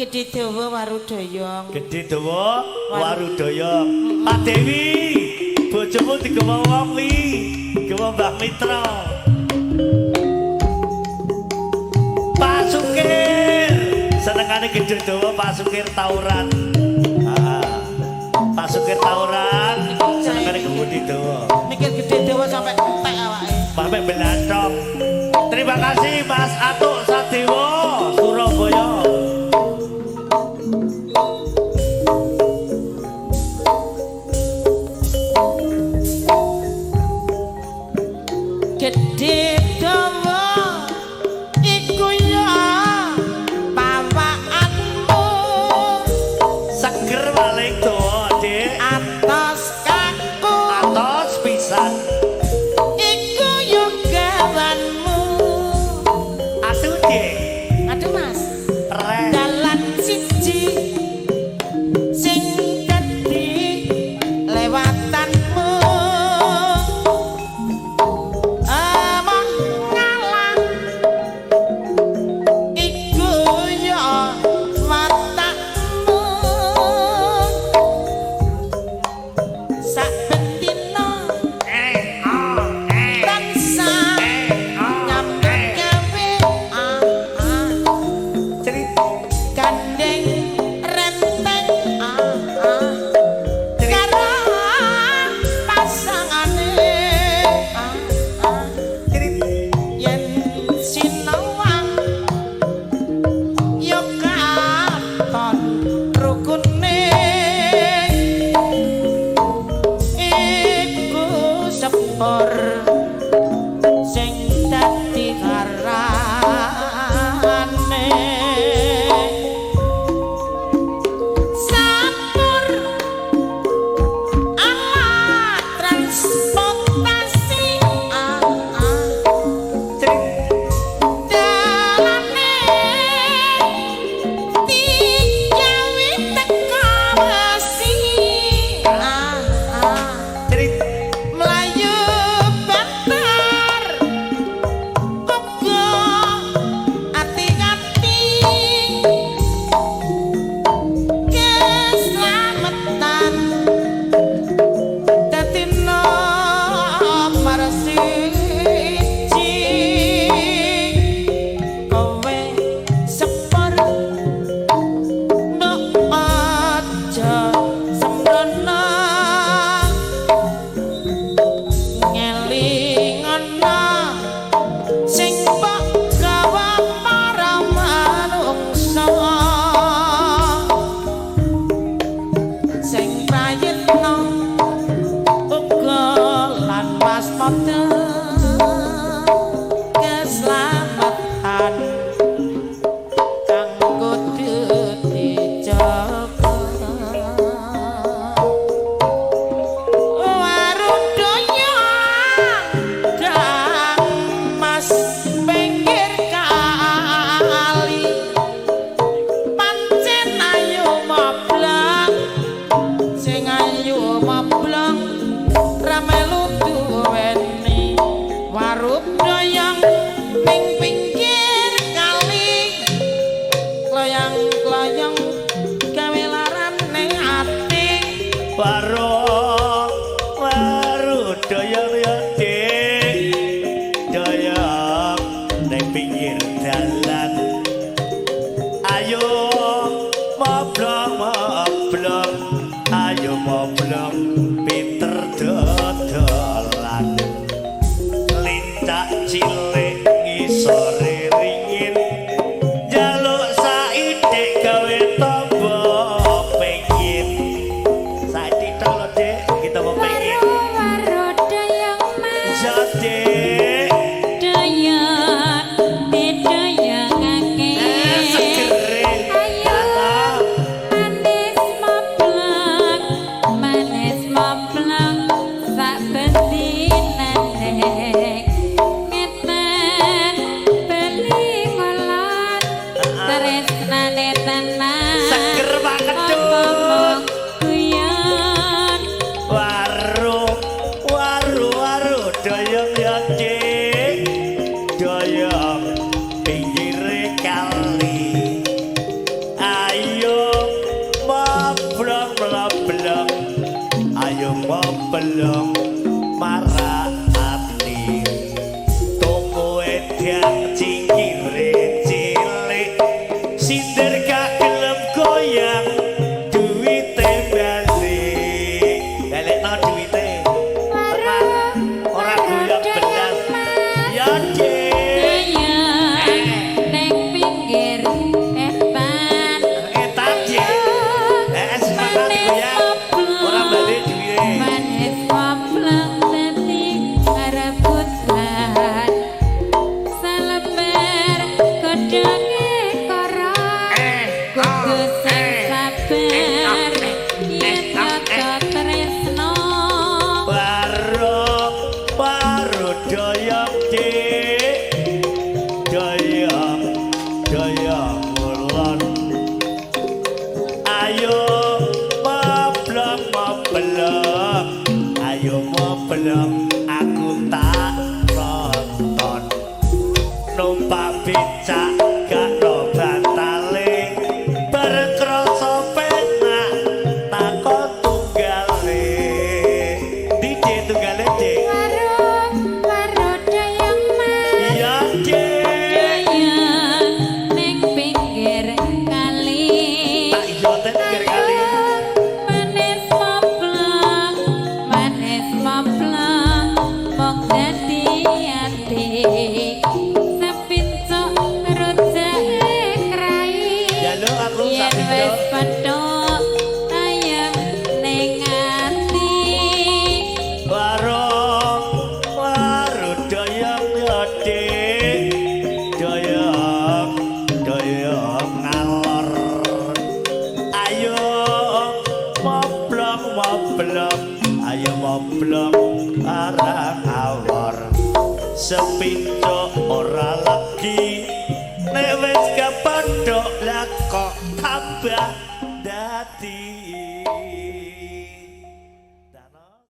Gedhe dawa warudoyong. Gedhe dawa warudoyong. Pak Dewi, bojomu digawa wong wi, gawa Mbah Mitra. Pak Sukir, senengane gedhe dawa Pak Sukir tawuran. Pak Sukir tawuran, senengane gedhe dawa. Mikir gedhe dawa sampai entek awake. Sampai belatok. Terima kasih Mas Atuk Sadewo, Surabaya. Gedhe dawa iku ya pawakanmu Seger maling dawa, Dik. atos kaku Atos pisan. iku ya gawanmu. Aduh, Dik. Aduh Mas, Keren. dalan siji sing dadi lewatanmu. Amon ngalah iku ya watakmu. Saben dina tansah nyambut gawe Cerita. gandeng renteng karo pasangane Cerita. yen sinawang yo katon rukune iku sepur sing dadi garane sapur alat transportasi dalane digawe teko wesi Cerita. mlayu banter uga ati-ati keslametan dadi nomor siji kowe sepur nduk aja sembrono ngelingana sing mbok gawa para manungsa sing prayitna uga lan waspada keslametan kang kudu dijaga. Warudoyo kang mas pinggir kali pancen ayu moblong sing ayu moblong ramelu duweni warudoyong ning pinggir kali kloyang-kloyong gawe larane ati. Baru doyong ya, Dik. Doyong ning pinggir dalan. Ayo moblong moblong, ayo moblong pinter dodolan. Lincak cilik ngisore ringin, jaluk saidik gawe tombo pengin. Saidik tok lho, Dik, kita mau pengin. Jadi segere seger banget tuh. Waru doyong ya, Dik. Doyong pinggir kali. Ayo belum marah hati toko ediang cingkire cilik sinder gak gelem goyang duwite balik balik no duwite ora goyang belas ya belum aku tak nonton numpak becak gak no bantale bareng kroso penak takon tunggale DJ tunggale dek warung dayang mas iya dek ning pinggir kali tak iya ten pinggir kali manis moplang mok dadi ati sepincuk rujake krai ya lo aku yen sampe wis petuk ayem ning ati warung doyong ya dek doyong ngalor ayo moblong ayo moblong arang awor sepincuk ora lagi nek wis kepenthuk lah kok tambah dadi